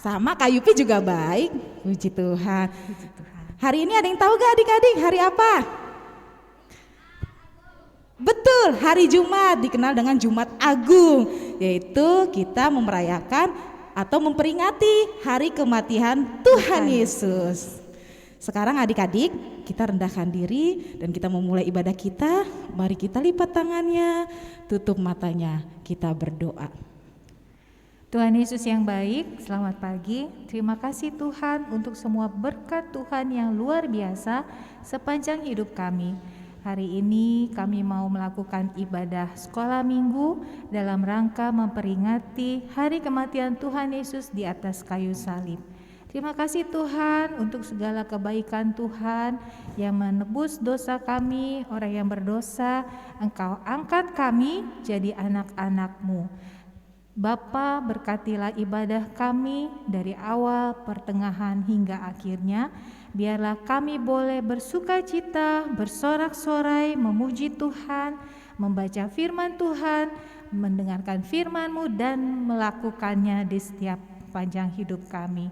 Sama Kak Yupi juga baik. Puji Tuhan. Hari ini ada yang tahu gak adik-adik hari apa? Betul, hari Jumat dikenal dengan Jumat Agung, yaitu kita merayakan atau memperingati hari kematian Tuhan Yesus. Sekarang adik-adik kita rendahkan diri dan kita memulai ibadah kita. Mari kita lipat tangannya, tutup matanya, kita berdoa. Tuhan Yesus yang baik, selamat pagi. Terima kasih Tuhan untuk semua berkat Tuhan yang luar biasa sepanjang hidup kami. Hari ini kami mau melakukan ibadah sekolah minggu dalam rangka memperingati hari kematian Tuhan Yesus di atas kayu salib. Terima kasih Tuhan untuk segala kebaikan Tuhan yang menebus dosa kami, orang yang berdosa. Engkau angkat kami jadi anak-anak-Mu. Bapa, berkatilah ibadah kami dari awal, pertengahan hingga akhirnya. Biarlah kami boleh bersuka cita, bersorak-sorai, memuji Tuhan, membaca firman Tuhan, mendengarkan firman-Mu dan melakukannya di setiap panjang hidup kami.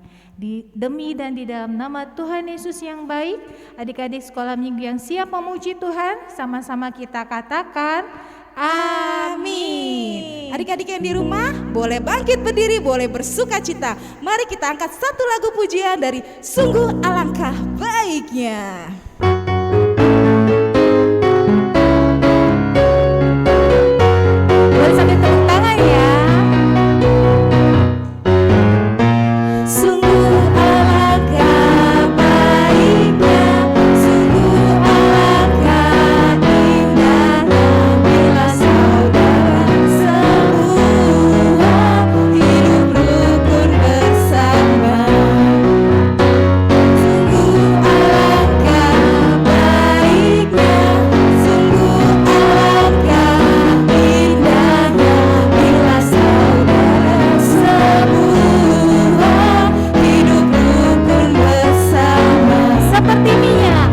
Demi dan di dalam nama Tuhan Yesus yang baik, adik-adik sekolah minggu yang siap memuji Tuhan, sama-sama kita katakan amin. Adik-adik yang di rumah boleh bangkit berdiri, boleh bersuka cita. Mari kita angkat satu lagu pujian dari Sungguh Alangkah Baiknya. Boleh sambil tepuk tangan ya. Sungguh alangkah baiknya, sungguh alangkah indahnya bila saudara semua hidup rukun bersama. Sungguh alangkah baiknya, sungguh alangkah indahnya bila saudara semua hidup rukun bersama. Seperti minyak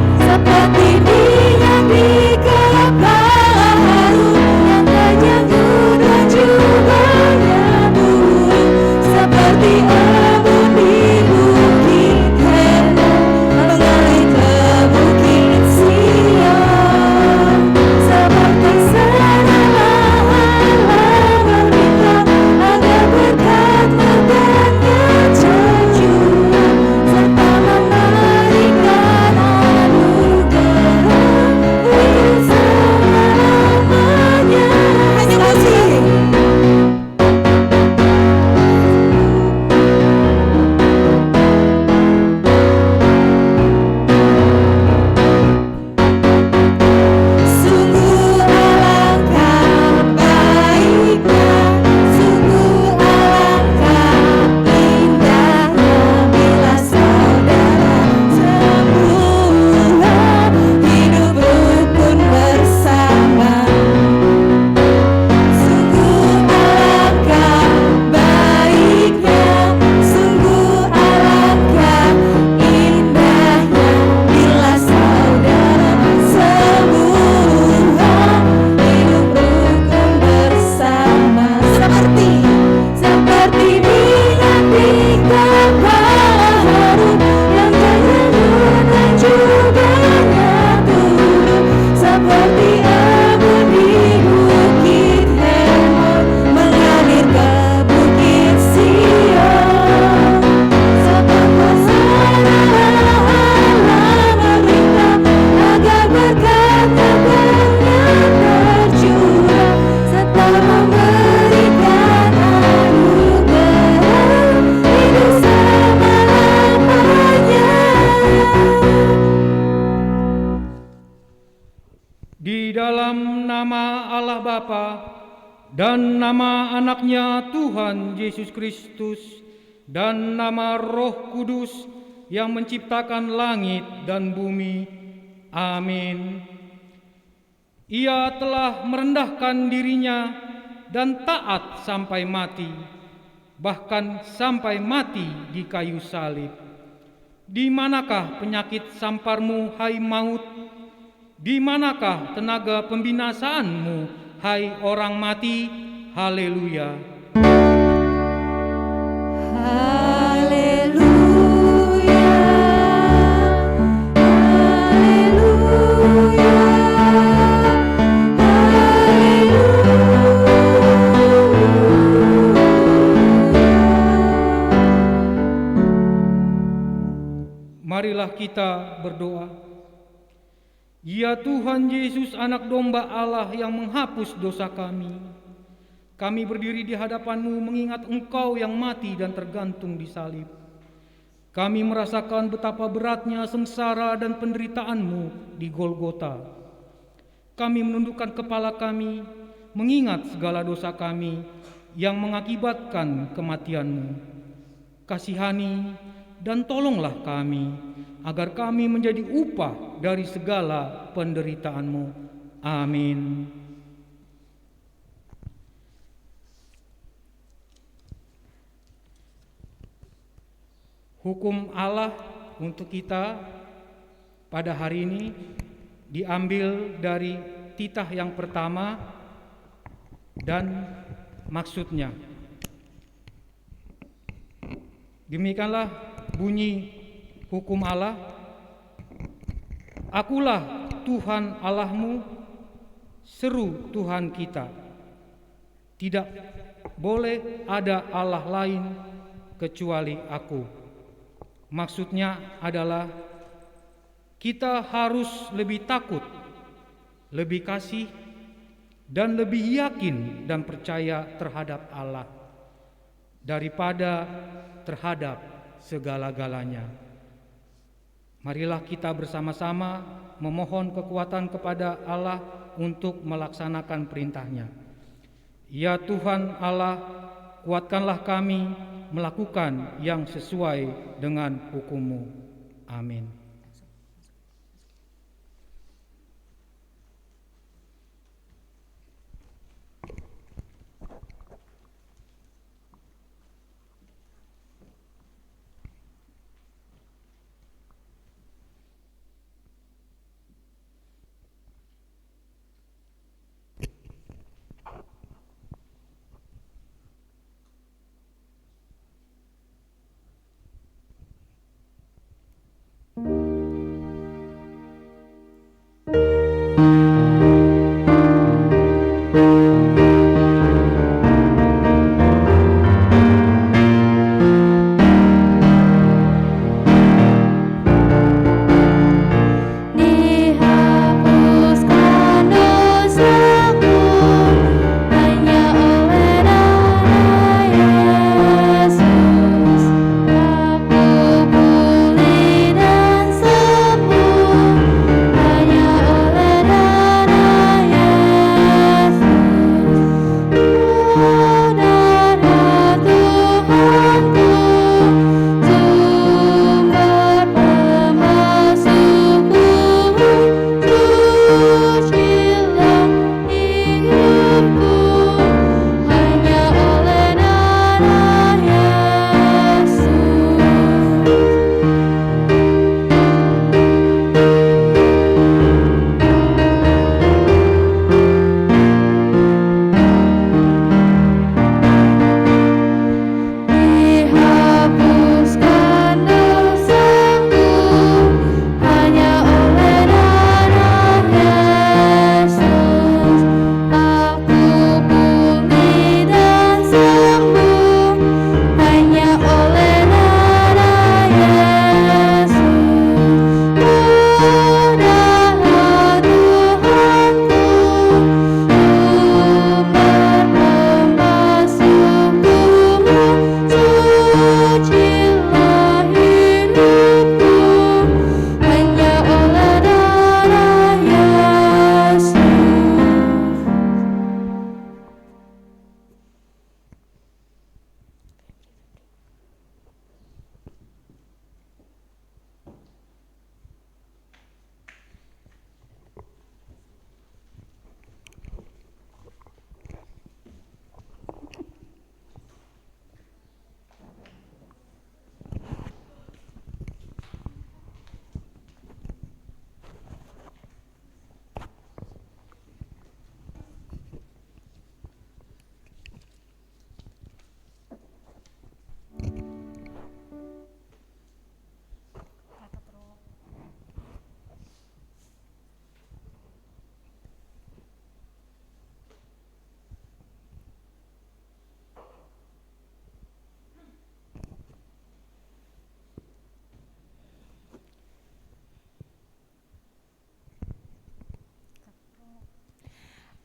di kepala Harun yang terjangkut dan juga nyambung. Seperti embun di bukit Hermon mengalir ke bukit Sion. Seperti senarai meminta agar berkat berkatnya tercurah serta memberikan anugerah hidup selamanya. Hanya musik. Sungguh alangkah baiknya, sungguh alangkah indahnya bila saudara semua hidup rukun bersama. Sungguh alangkah baiknya, sungguh alangkah indahnya bila saudara semua hidup rukun bersama. Seperti minyak di kepala Harun yang terjangkut dan juga turun. Seperti embun di bukit Hermon mengalir ke bukit Sion. Seperti senarai meminta agar berkat berkatnya tercurah serta memberikan anugerah hidup selamanya. Di dalam nama Allah Bapa dan nama anaknya Tuhan Yesus Kristus dan nama Roh Kudus yang menciptakan langit dan bumi. Amin. Ia telah merendahkan dirinya dan taat sampai mati, bahkan sampai mati di kayu salib. Di manakah penyakit samparmu, hai maut? Di manakah tenaga pembinasaanmu, hai orang mati? Haleluya. Haleluya. marilah kita berdoa. Ya Tuhan Yesus, anak domba Allah yang menghapus dosa kami berdiri di hadapan-Mu mengingat Engkau yang mati dan tergantung di salib. Kami merasakan betapa beratnya sengsara dan penderitaan-Mu di Golgota. Kami menundukkan kepala kami, mengingat segala dosa kami yang mengakibatkan kematian-Mu. Kasihani dan tolonglah kami, agar kami menjadi upah dari segala penderitaan-Mu. Amin. Hukum Allah untuk kita pada hari ini diambil dari titah yang pertama dan maksudnya. Demikianlah bunyi hukum Allah. Akulah Tuhan Allahmu, seru Tuhan kita. Tidak boleh ada Allah lain kecuali Aku. Maksudnya adalah kita harus lebih takut, lebih kasih, dan lebih yakin dan percaya terhadap Allah daripada terhadap segala-galanya. Marilah kita bersama-sama memohon kekuatan kepada Allah untuk melaksanakan perintah-Nya. Ya Tuhan Allah, kuatkanlah kami melakukan yang sesuai dengan hukum-Mu. Amin.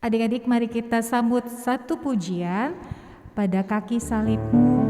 Adik-adik, mari kita sambut satu pujian pada kaki salibmu.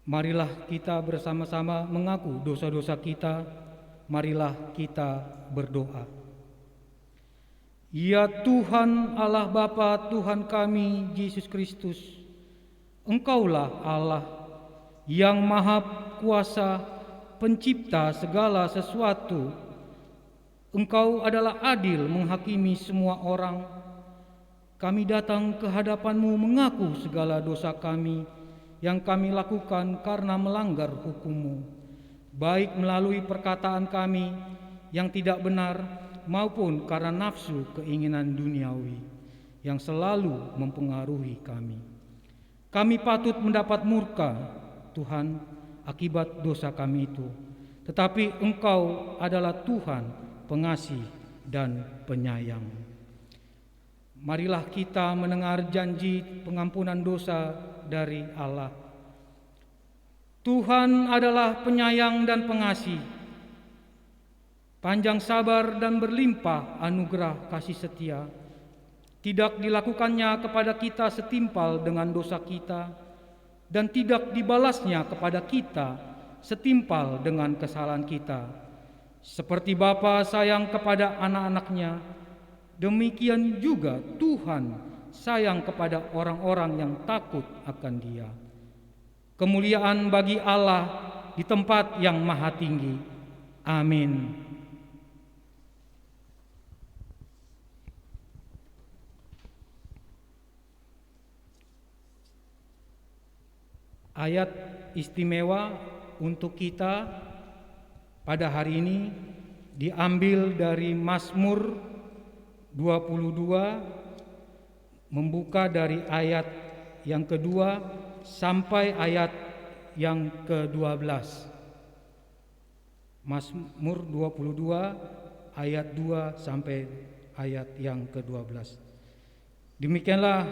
Marilah kita bersama-sama mengaku dosa-dosa kita. Marilah kita berdoa. Ya Tuhan Allah Bapa, Tuhan kami Yesus Kristus, Engkaulah Allah yang Maha Kuasa, Pencipta segala sesuatu. Engkau adalah adil menghakimi semua orang. Kami datang ke hadapan-Mu mengaku segala dosa kami yang kami lakukan karena melanggar hukum-Mu, baik melalui perkataan kami yang tidak benar maupun karena nafsu keinginan duniawi yang selalu mempengaruhi kami. Kami patut mendapat murka Tuhan akibat dosa kami itu, tetapi Engkau adalah Tuhan pengasih dan penyayang. Marilah kita mendengar janji pengampunan dosa dari Allah. Tuhan adalah penyayang dan pengasih, panjang sabar dan berlimpah anugerah kasih setia. Tidak dilakukannya kepada kita setimpal dengan dosa kita, dan tidak dibalasnya kepada kita setimpal dengan kesalahan kita. Seperti Bapa sayang kepada anak-anaknya, demikian juga Tuhan sayang kepada orang-orang yang takut akan Dia. Kemuliaan bagi Allah di tempat yang maha tinggi. Amin. Ayat istimewa untuk kita pada hari ini diambil dari Mazmur 22, membuka dari ayat yang kedua sampai ayat yang ke-12. Mazmur 22 ayat 2 sampai ayat yang ke-12. Demikianlah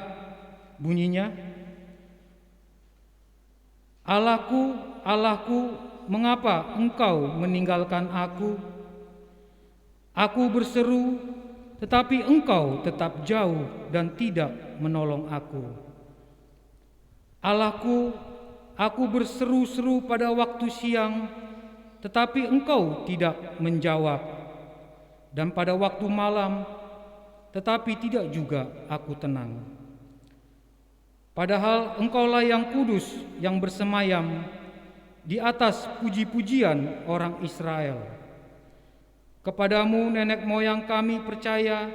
bunyinya. Allahku, Allahku, mengapa engkau meninggalkan aku? Aku berseru, tetapi Engkau tetap jauh dan tidak menolong aku. Allahku, aku berseru-seru pada waktu siang, tetapi Engkau tidak menjawab. Dan pada waktu malam, tetapi tidak juga aku tenang. Padahal Engkaulah yang kudus, yang bersemayam di atas puji-pujian orang Israel. Kepadamu nenek moyang kami percaya,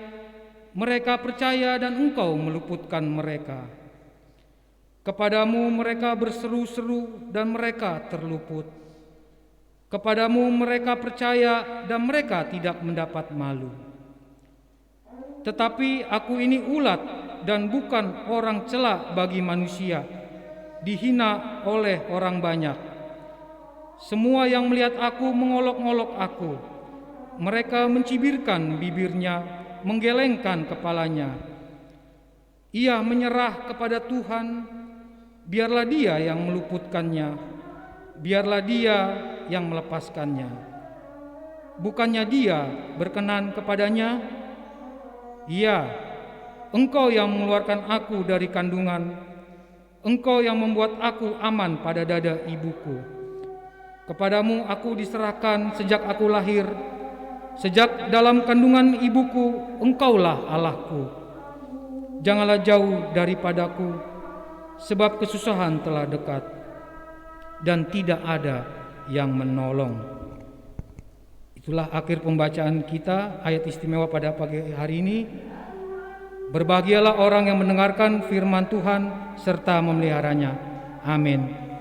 mereka percaya dan Engkau meluputkan mereka. Kepadamu mereka berseru-seru dan mereka terluput. Kepadamu mereka percaya dan mereka tidak mendapat malu. Tetapi aku ini ulat dan bukan orang celak bagi manusia, dihina oleh orang banyak. Semua yang melihat aku mengolok-olok aku. Mereka mencibirkan bibirnya, menggelengkan kepalanya. Ia menyerah kepada Tuhan, biarlah Dia yang meluputkannya, biarlah Dia yang melepaskannya. Bukannya Dia berkenan kepadanya? Ya, Engkau yang mengeluarkan aku dari kandungan, Engkau yang membuat aku aman pada dada ibuku. Kepadamu aku diserahkan sejak aku lahir, sejak dalam kandungan ibuku, Engkaulah Allahku. Janganlah jauh daripadaku, sebab kesusahan telah dekat, dan tidak ada yang menolong. Itulah akhir pembacaan kita, ayat istimewa pada pagi hari ini. Berbahagialah orang yang mendengarkan firman Tuhan serta memeliharanya. Amin.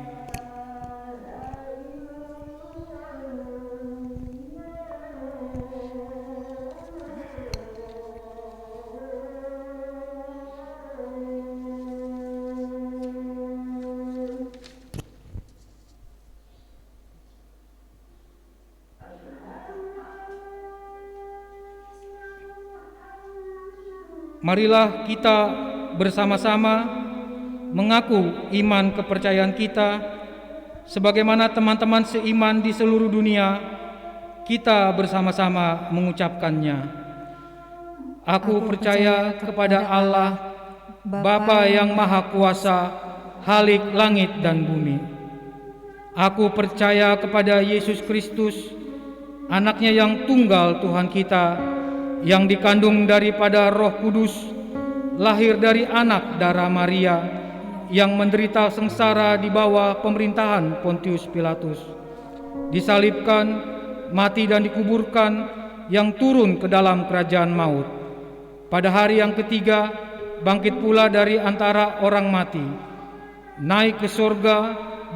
Marilah kita bersama-sama mengaku iman kepercayaan kita sebagaimana teman-teman seiman di seluruh dunia. Kita bersama-sama mengucapkannya. Aku percaya kepada Allah, Bapa yang Maha Kuasa, Khalik langit dan bumi. Aku percaya kepada Yesus Kristus, Anaknya yang tunggal Tuhan kita, yang dikandung daripada Roh Kudus, lahir dari anak darah Maria, yang menderita sengsara di bawah pemerintahan Pontius Pilatus, disalibkan, mati dan dikuburkan, yang turun ke dalam kerajaan maut. Pada hari yang ketiga, bangkit pula dari antara orang mati, naik ke surga,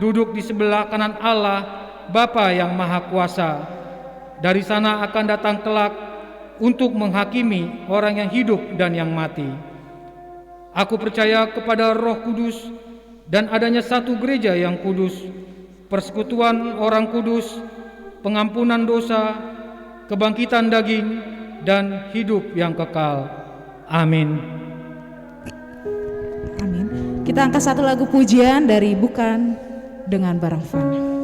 duduk di sebelah kanan Allah, Bapa yang Maha Kuasa. Dari sana akan datang kelak untuk menghakimi orang yang hidup dan yang mati. Aku percaya kepada Roh Kudus dan adanya satu gereja yang kudus, persekutuan orang kudus, pengampunan dosa, kebangkitan daging, dan hidup yang kekal. Amin. Amin. Kita angkat satu lagu pujian dari Bukan Dengan Barang Fana.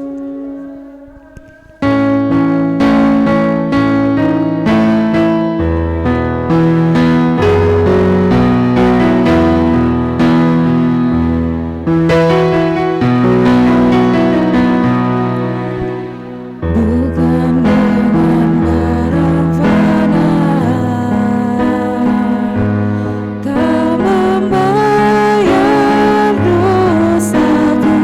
Membayar dosaku.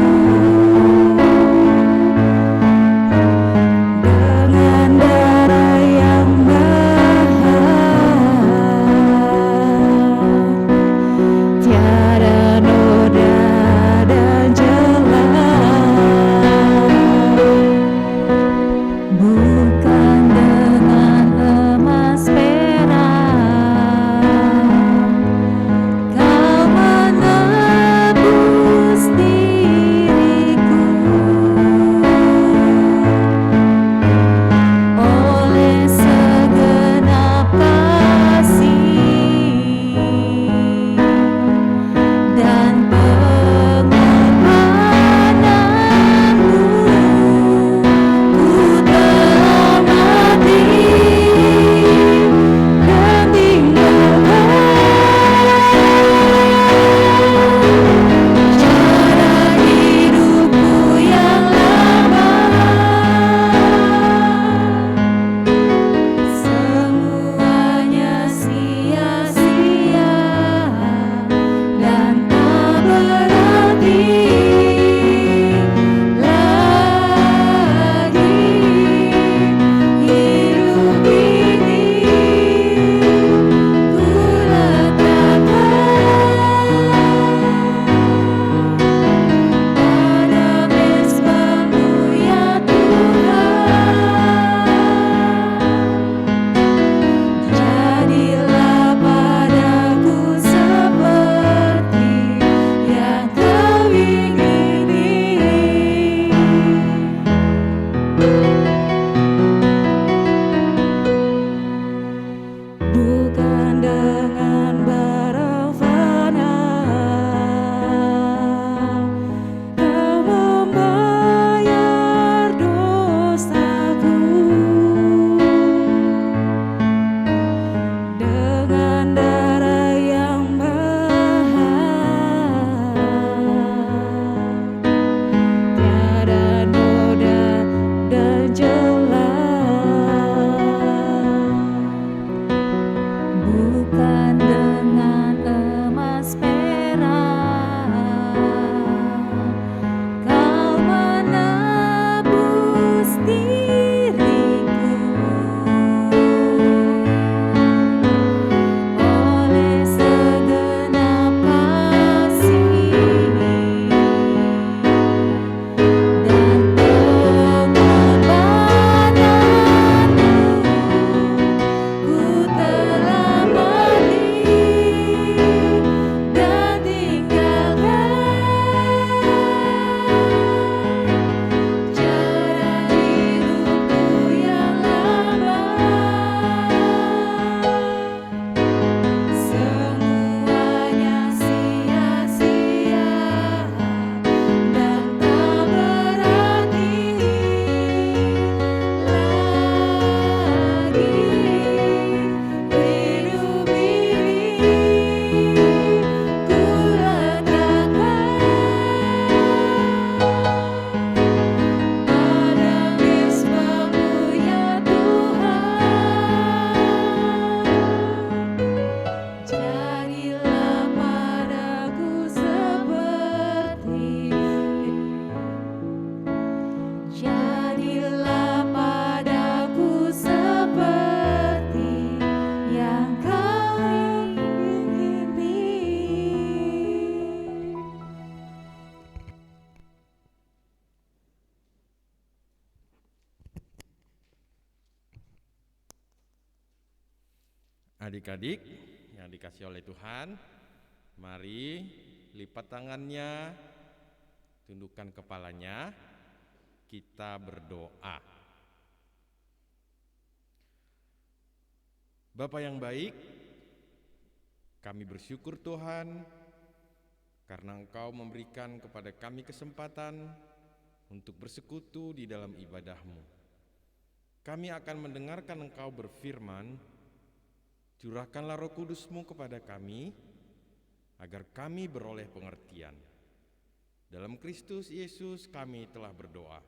Adik-adik yang dikasih oleh Tuhan, mari lipat tangannya, tundukkan kepalanya, kita berdoa. Bapa yang baik, kami bersyukur Tuhan karena Engkau memberikan kepada kami kesempatan untuk bersekutu di dalam ibadah-Mu. Kami akan mendengarkan Engkau berfirman. Curahkanlah Roh Kudus-Mu kepada kami, agar kami beroleh pengertian. Dalam Kristus Yesus kami telah berdoa.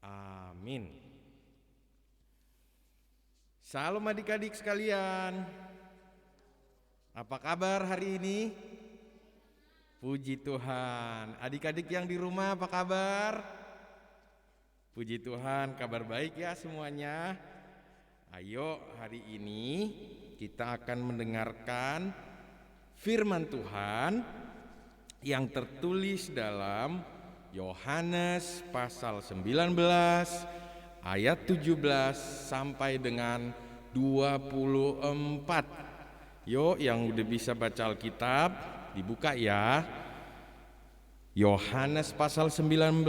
Amin. Salam adik-adik sekalian. Apa kabar hari ini? Puji Tuhan. Adik-adik yang di rumah apa kabar? Puji Tuhan, kabar baik ya semuanya. Ayo hari ini kita akan mendengarkan firman Tuhan yang tertulis dalam Yohanes pasal 19 ayat 17 sampai dengan 24. Yuk yang udah bisa baca Alkitab dibuka ya. Yohanes pasal 19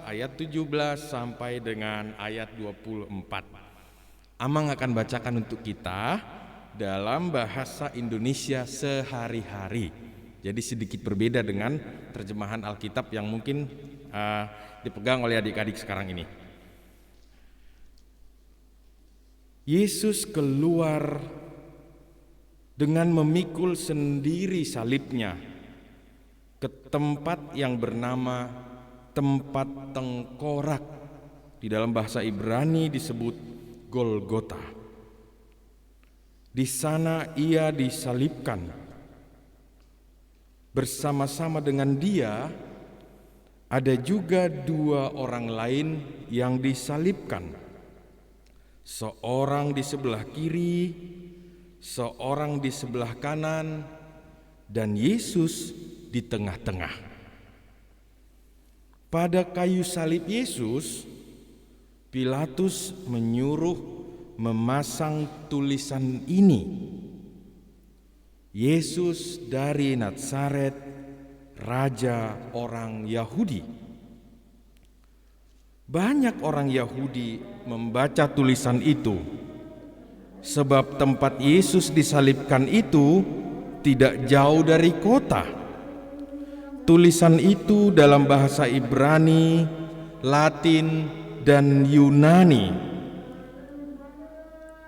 ayat 17 sampai dengan ayat 24. Amang akan bacakan untuk kita dalam bahasa Indonesia sehari-hari. Jadi sedikit berbeda dengan terjemahan Alkitab yang mungkin dipegang oleh adik-adik sekarang ini. Yesus keluar dengan memikul sendiri salibnya ke tempat yang bernama tempat tengkorak. Di dalam bahasa Ibrani disebut Golgota. Di sana ia disalibkan. Bersama-sama dengan dia ada juga dua orang lain yang disalibkan. Seorang di sebelah kiri, seorang di sebelah kanan, dan Yesus di tengah-tengah. Pada kayu salib Yesus, Pilatus menyuruh memasang tulisan ini, Yesus dari Nazaret, Raja orang Yahudi. Banyak orang Yahudi membaca tulisan itu, sebab tempat Yesus disalibkan itu tidak jauh dari kota. Tulisan itu dalam bahasa Ibrani, Latin, dan Yunani.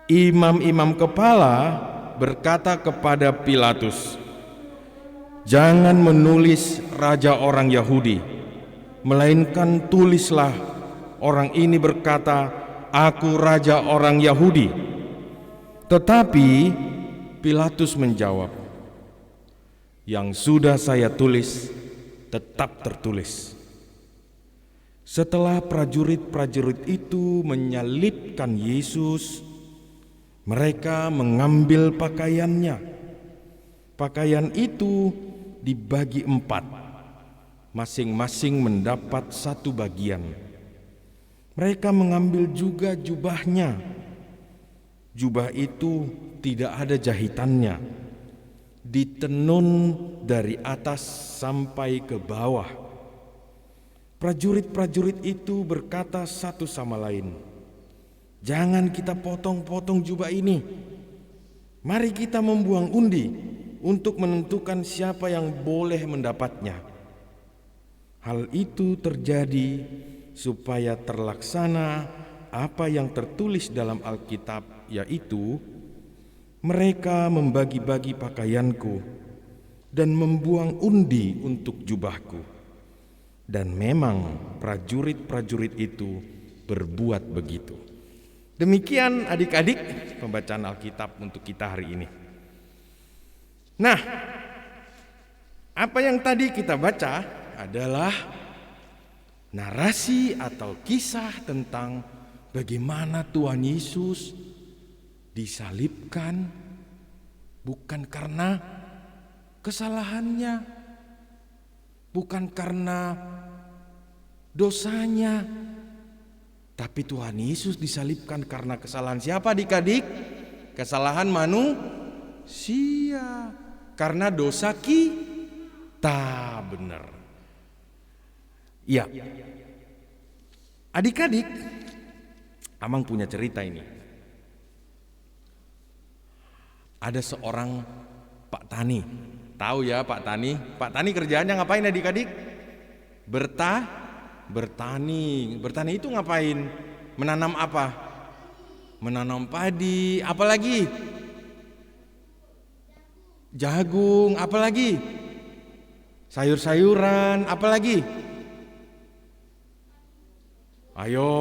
Imam-imam kepala berkata kepada Pilatus, "Jangan menulis Raja orang Yahudi, melainkan tulislah orang ini berkata, 'Aku Raja orang Yahudi.'" Tetapi Pilatus menjawab, "Yang sudah saya tulis tetap tertulis." Setelah prajurit-prajurit itu menyalibkan Yesus, mereka mengambil pakaiannya. Pakaian itu dibagi 4, masing-masing mendapat 1 bagian. Mereka mengambil juga jubahnya. Jubah itu tidak ada jahitannya, ditenun dari atas sampai ke bawah. Prajurit-prajurit itu berkata satu sama lain, "Jangan kita potong-potong jubah ini. Mari kita membuang undi untuk menentukan siapa yang boleh mendapatnya." Hal itu terjadi supaya terlaksana apa yang tertulis dalam Alkitab, yaitu, "Mereka membagi-bagi pakaianku dan membuang undi untuk jubahku." Dan memang prajurit-prajurit itu berbuat begitu. Demikian adik-adik pembacaan Alkitab untuk kita hari ini. Nah, apa yang tadi kita baca adalah narasi atau kisah tentang bagaimana Tuhan Yesus disalibkan bukan karena kesalahannya, bukan karena dosanya, tapi Tuhan Yesus disalibkan karena kesalahan siapa adik-adik? Kesalahan manusia karena dosa kita, benar. Iya. Adik-adik, Amang punya cerita ini. Ada seorang Pak Tani. Tahu ya Pak Tani? Pak Tani kerjaannya ngapain adik-adik? Bertani. Bertani itu ngapain? Menanam apa? Menanam padi. Apalagi? Jagung. Apalagi? Sayur-sayuran. Apalagi? Ayo.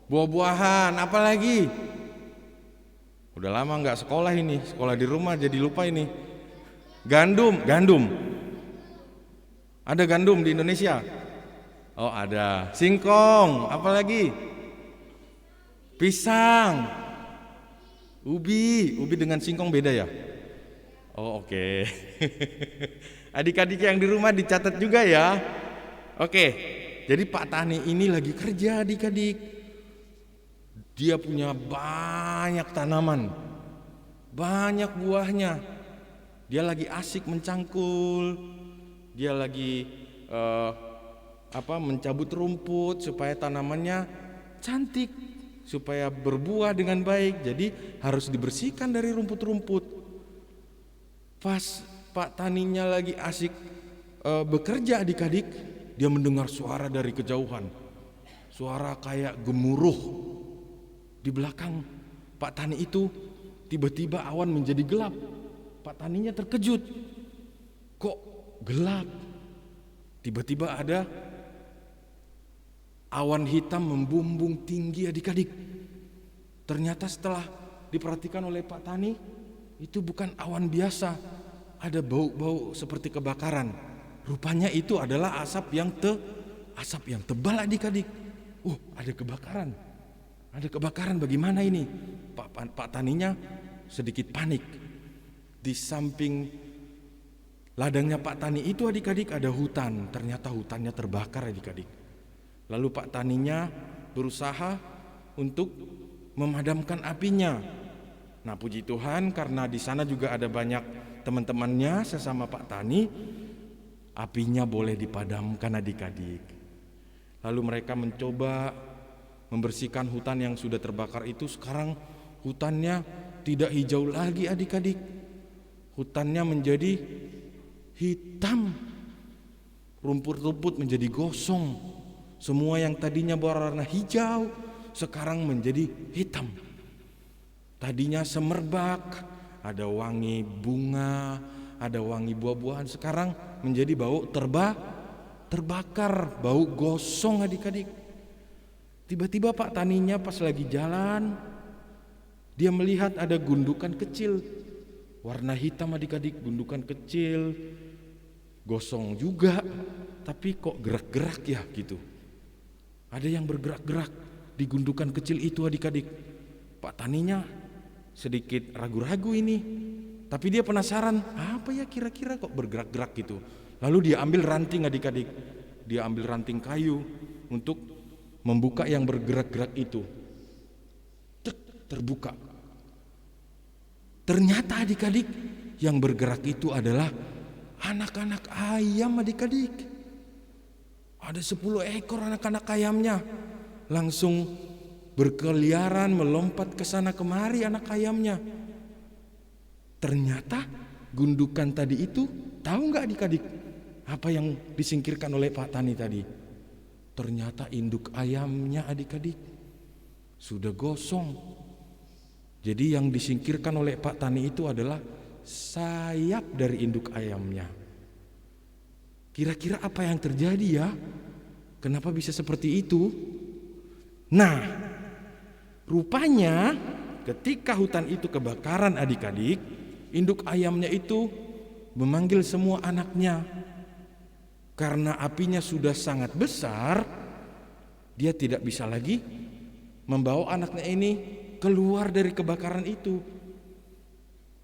Buah-buahan. Apalagi? Udah lama nggak sekolah ini. Sekolah di rumah jadi lupa ini. Gandum. Ada gandum di Indonesia? Oh ada. Singkong. Apalagi? Pisang. Ubi dengan singkong beda ya? Oh oke. Adik-adik yang di rumah dicatat juga ya. Oke. Jadi Pak Tani ini lagi kerja adik-adik. Dia punya banyak tanaman, banyak buahnya. Dia lagi asik mencangkul. Dia lagi mencabut rumput supaya tanamannya cantik, supaya berbuah dengan baik. Jadi harus dibersihkan dari rumput-rumput. Pas Pak Taninya lagi asik bekerja adik-adik, dia mendengar suara dari kejauhan. Suara kayak gemuruh. Di belakang Pak Tani itu tiba-tiba awan menjadi gelap. Pak Taninya terkejut. Kok gelap? Tiba-tiba ada awan hitam membumbung tinggi adik-adik. Ternyata setelah diperhatikan oleh Pak Tani, itu bukan awan biasa. Ada bau-bau seperti kebakaran. Rupanya itu adalah asap yang tebal adik-adik. Ada kebakaran. Ada kebakaran, bagaimana ini? Pak Taninya sedikit panik. Di samping ladangnya Pak Tani itu adik-adik ada hutan. Ternyata hutannya terbakar adik-adik. Lalu Pak Taninya berusaha untuk memadamkan apinya. Nah puji Tuhan karena di sana juga ada banyak teman-temannya sesama Pak Tani. Apinya boleh dipadamkan adik-adik. Lalu mereka mencoba membersihkan hutan yang sudah terbakar itu. Sekarang hutannya tidak hijau lagi adik-adik. Hutannya menjadi hitam. Rumput-rumput menjadi gosong. Semua yang tadinya berwarna hijau sekarang menjadi hitam. Tadinya semerbak, ada wangi bunga, ada wangi buah-buahan. Sekarang menjadi bau terbakar, bau gosong adik-adik. Tiba-tiba Pak Taninya pas lagi jalan, dia melihat ada gundukan kecil, warna hitam adik-adik, gundukan kecil, gosong juga, tapi kok gerak-gerak ya gitu. Ada yang bergerak-gerak di gundukan kecil itu adik-adik. Pak Taninya sedikit ragu-ragu ini, tapi dia penasaran, apa ya kira-kira kok bergerak-gerak gitu. Lalu dia ambil ranting adik-adik, dia ambil ranting kayu untuk membuka yang bergerak-gerak itu. Terbuka. Ternyata adik-adik yang bergerak itu adalah anak-anak ayam adik-adik. Ada 10 ekor anak-anak ayamnya. Langsung berkeliaran melompat ke sana kemari anak ayamnya. Ternyata gundukan tadi itu, tahu nggak adik-adik apa yang disingkirkan oleh Pak Tani tadi? Ternyata induk ayamnya adik-adik sudah gosong. Jadi yang disingkirkan oleh Pak Tani itu adalah sayap dari induk ayamnya. Kira-kira apa yang terjadi ya? Kenapa bisa seperti itu? Nah, rupanya ketika hutan itu kebakaran adik-adik, induk ayamnya itu memanggil semua anaknya. Karena apinya sudah sangat besar, dia tidak bisa lagi membawa anaknya ini keluar dari kebakaran itu.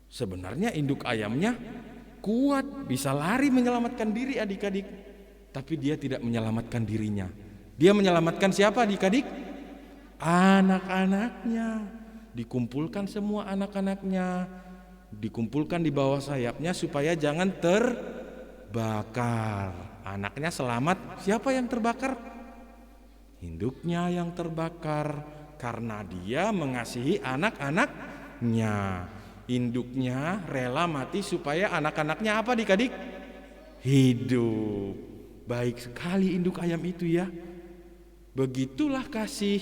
Sebenarnya induk ayamnya kuat, bisa lari menyelamatkan diri adik-adik. Tapi dia tidak menyelamatkan dirinya. Dia menyelamatkan siapa adik-adik? Anak-anaknya. dikumpulkan semua anak-anaknya, dikumpulkan di bawah sayapnya supaya jangan terbakar. Anaknya selamat, siapa yang terbakar? Induknya yang terbakar karena dia mengasihi anak-anaknya. Induknya rela mati supaya anak-anaknya apa adik-adik? Hidup. Baik sekali induk ayam itu ya. Begitulah kasih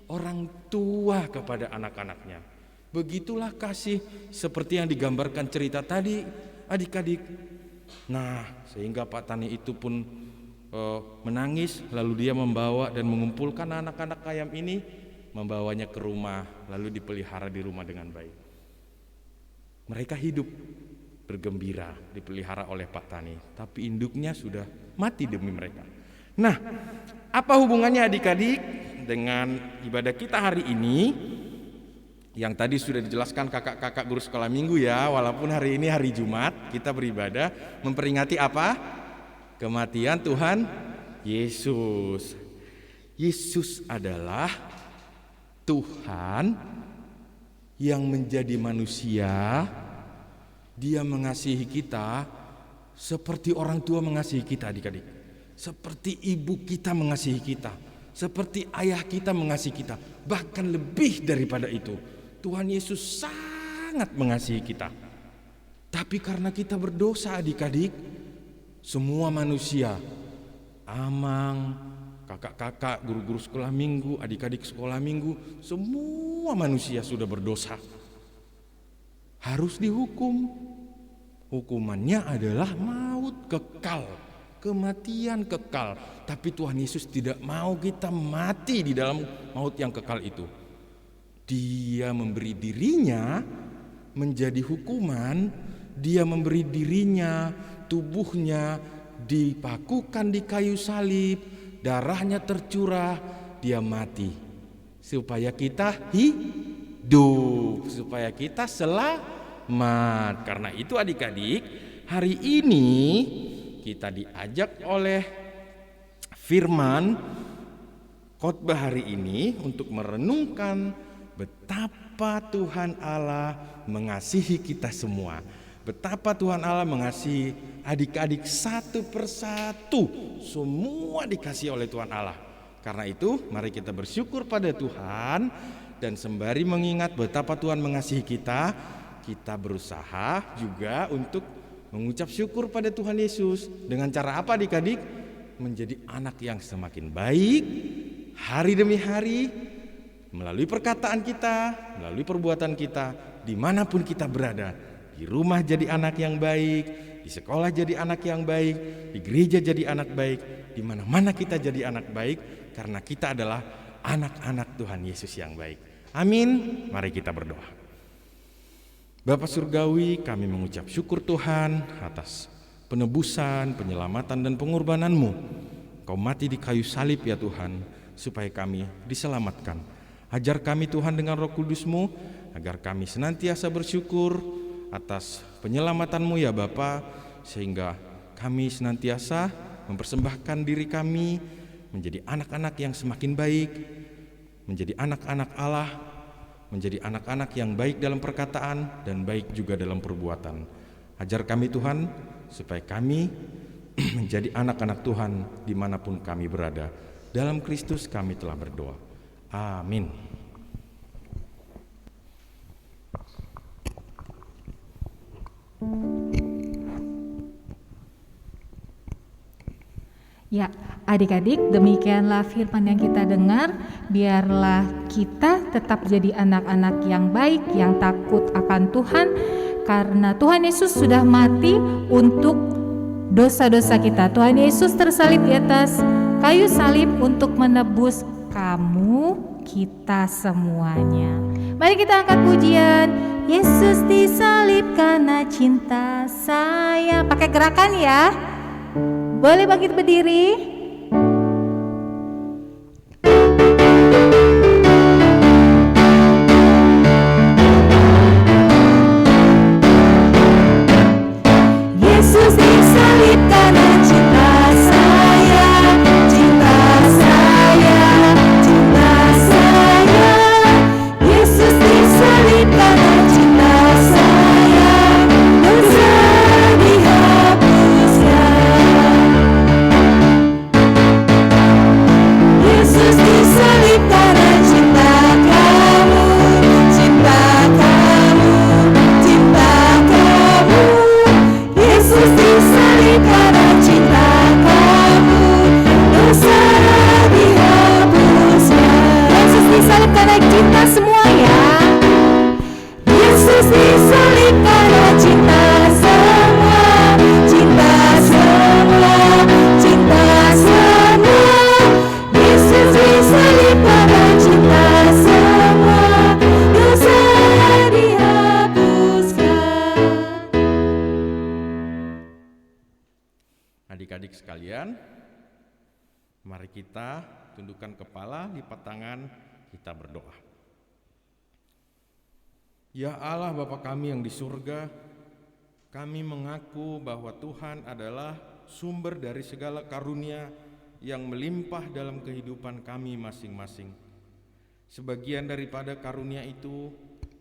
orang tua kepada anak-anaknya. Begitulah kasih seperti yang digambarkan cerita tadi adik-adik. Nah, sehingga Pak Tani itu pun menangis, lalu dia membawa dan mengumpulkan anak-anak ayam ini, membawanya ke rumah, lalu dipelihara di rumah dengan baik. Mereka hidup bergembira, dipelihara oleh Pak Tani, tapi induknya sudah mati demi mereka. Nah, apa hubungannya adik-adik dengan ibadah kita hari ini? Yang tadi sudah dijelaskan kakak-kakak guru sekolah minggu ya, walaupun hari ini hari Jumat, kita beribadah memperingati apa? Kematian Tuhan Yesus. Yesus adalah Tuhan yang menjadi manusia. Dia mengasihi kita seperti orang tua mengasihi kita adik-adik. Seperti ibu kita mengasihi kita, seperti ayah kita mengasihi kita. Bahkan lebih daripada itu, Tuhan Yesus sangat mengasihi kita. Tapi karena kita berdosa adik-adik, semua manusia, Amang, kakak-kakak, guru-guru sekolah minggu, adik-adik sekolah minggu, semua manusia sudah berdosa, harus dihukum. Hukumannya adalah maut kekal, kematian kekal. Tapi Tuhan Yesus tidak mau kita mati di dalam maut yang kekal itu. Dia memberi dirinya menjadi hukuman. Dia memberi dirinya, tubuhnya dipakukan di kayu salib, darahnya tercurah, dia mati supaya kita hidup, supaya kita selamat. Karena itu adik-adik, hari ini kita diajak oleh firman khotbah hari ini untuk merenungkan betapa Tuhan Allah mengasihi kita semua. Betapa Tuhan Allah mengasihi adik-adik satu persatu, semua dikasihi oleh Tuhan Allah. Karena itu mari kita bersyukur pada Tuhan, dan sembari mengingat betapa Tuhan mengasihi kita, kita berusaha juga untuk mengucap syukur pada Tuhan Yesus. Dengan cara apa adik-adik? Menjadi anak yang semakin baik hari demi hari, melalui perkataan kita, melalui perbuatan kita, dimanapun kita berada. Di rumah jadi anak yang baik, di sekolah jadi anak yang baik, di gereja jadi anak baik, di mana-mana kita jadi anak baik, karena kita adalah anak-anak Tuhan Yesus yang baik. Amin. Mari kita berdoa. Bapa Surgawi, kami mengucap syukur Tuhan atas penebusan, penyelamatan dan pengorbanan-Mu. Kau mati di kayu salib ya Tuhan, supaya kami diselamatkan. Ajar kami Tuhan dengan Roh Kudus-Mu, agar kami senantiasa bersyukur atas penyelamatan-Mu ya Bapa, sehingga kami senantiasa mempersembahkan diri kami menjadi anak-anak yang semakin baik, menjadi anak-anak Allah, menjadi anak-anak yang baik dalam perkataan dan baik juga dalam perbuatan. Ajar kami Tuhan, supaya kami menjadi anak-anak Tuhan dimanapun kami berada. Dalam Kristus kami telah berdoa. Amin. Ya, adik-adik, demikianlah firman yang kita dengar. Biarlah kita tetap jadi anak-anak yang baik, yang takut akan Tuhan, karena Tuhan Yesus sudah mati untuk dosa-dosa kita. Tuhan Yesus tersalib di atas kayu salib untuk menebus kamu, kita semuanya. Mari kita angkat pujian. Yesus disalib karena cinta saya. Pakai gerakan ya. Boleh bangkit berdiri? Yesus disalib karena cinta saya, cinta saya, cinta saya. Yesus disalib sekalian, mari kita tundukkan kepala, lipat tangan, kita berdoa. Ya Allah Bapa kami yang di surga, kami mengaku bahwa Tuhan adalah sumber dari segala karunia yang melimpah dalam kehidupan kami masing-masing. Sebagian daripada karunia itu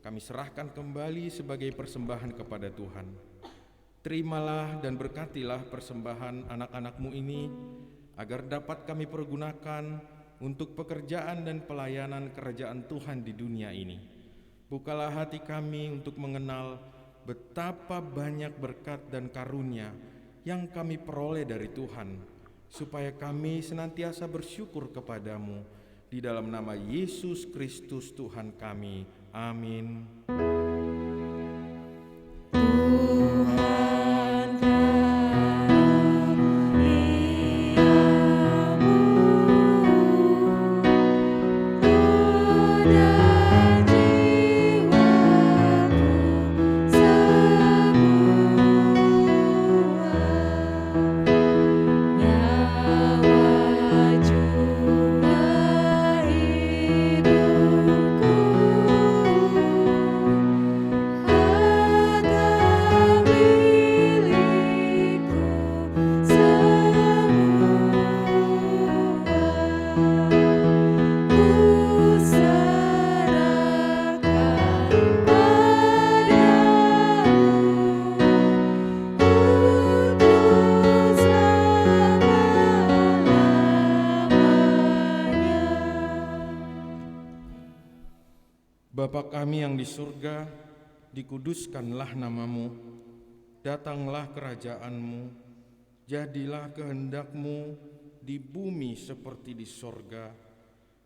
kami serahkan kembali sebagai persembahan kepada Tuhan. Terimalah dan berkatilah persembahan anak-anak-Mu ini, agar dapat kami pergunakan untuk pekerjaan dan pelayanan kerajaan Tuhan di dunia ini. Bukalah hati kami untuk mengenal betapa banyak berkat dan karunia yang kami peroleh dari Tuhan, supaya kami senantiasa bersyukur kepadamu. Di dalam nama Yesus Kristus Tuhan kami. Amin. Bapa kami yang di surga, dikuduskanlah namamu, datanglah kerajaan-Mu, jadilah kehendak-Mu di bumi seperti di sorga.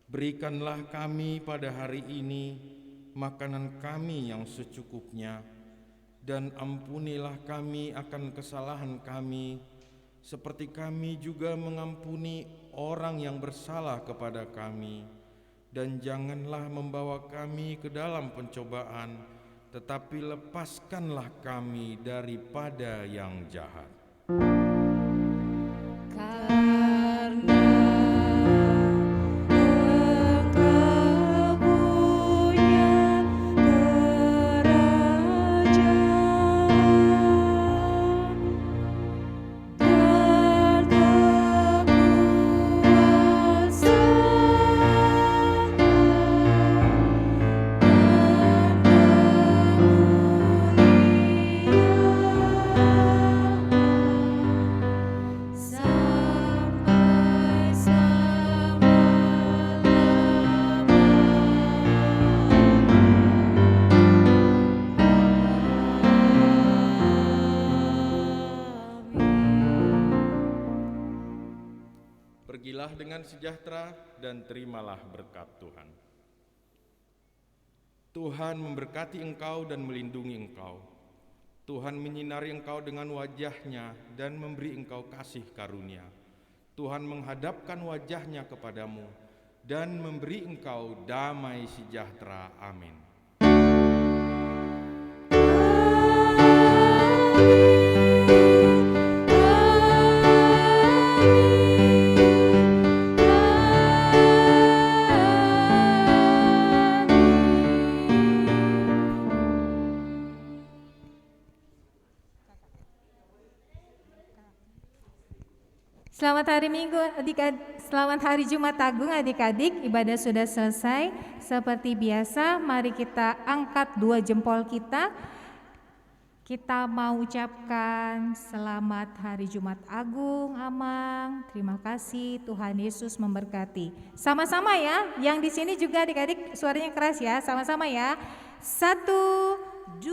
Berikanlah kami pada hari ini makanan kami yang secukupnya, dan ampunilah kami akan kesalahan kami, seperti kami juga mengampuni orang yang bersalah kepada kami. Dan janganlah membawa kami ke dalam pencobaan, tetapi lepaskanlah kami daripada yang jahat. Pergilah dengan sejahtera dan terimalah berkat Tuhan. Tuhan memberkati engkau dan melindungi engkau. Tuhan menyinari engkau dengan wajah-Nya dan memberi engkau kasih karunia. Tuhan menghadapkan wajah-Nya kepadamu dan memberi engkau damai sejahtera. Amin. Selamat hari Minggu, selamat hari Jumat Agung adik-adik, ibadah sudah selesai. Seperti biasa, mari kita angkat dua jempol kita. Kita mau ucapkan selamat hari Jumat Agung, Amang. Terima kasih, Tuhan Yesus memberkati. Sama-sama ya, yang di sini juga adik-adik suaranya keras ya, sama-sama ya. 1, 2,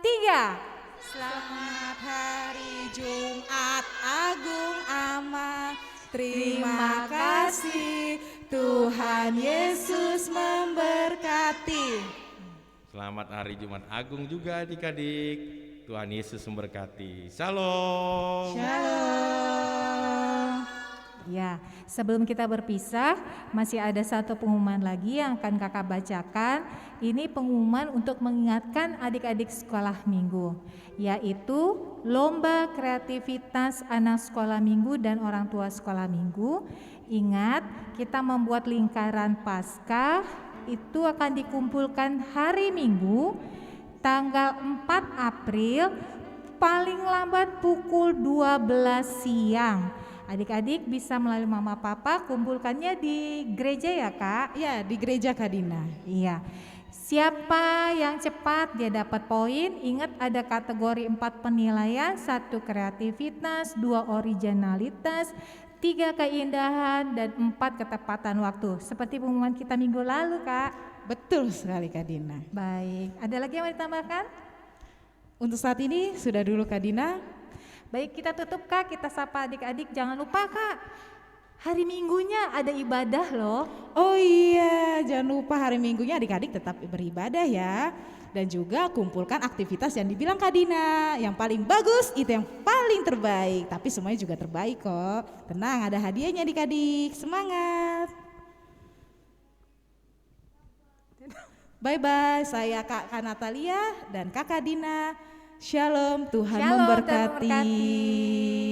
3. Selamat hari Jumat Agung, Amang. Terima kasih, Tuhan Yesus memberkati. Selamat hari Jumat Agung juga adik-adik. Tuhan Yesus memberkati. Shalom. Shalom. Ya, sebelum kita berpisah, masih ada satu pengumuman lagi yang akan kakak bacakan. Ini pengumuman untuk mengingatkan adik-adik sekolah minggu, yaitu lomba kreativitas anak sekolah minggu dan orang tua sekolah minggu. Ingat, kita membuat lingkaran Paskah, itu akan dikumpulkan hari Minggu, tanggal 4 April, paling lambat pukul 12 siang. Adik-adik bisa melalui mama papa kumpulkannya di gereja ya kak? Ya, di gereja Kak Dina. Iya. Siapa yang cepat dia dapat poin. Ingat ada kategori 4 penilaian, 1 kreativitas, 2 originalitas, 3 keindahan, dan 4 ketepatan waktu. Seperti pengumuman kita minggu lalu kak. Betul sekali Kak Dina. Baik, ada lagi yang mau ditambahkan? Untuk saat ini sudah dulu Kak Dina. Baik, kita tutup kak, kita sapa adik-adik. Jangan lupa kak, hari Minggunya ada ibadah loh. Oh iya, jangan lupa hari Minggunya adik-adik tetap beribadah ya. Dan juga kumpulkan aktivitas yang dibilang Kak Dina. Yang paling bagus itu yang paling terbaik. Tapi semuanya juga terbaik kok. Tenang, ada hadiahnya adik-adik. Semangat. Bye-bye, saya Kak Natalia dan Kakak Dina. Shalom, Tuhan Shalom, Tuhan memberkati. memberkati.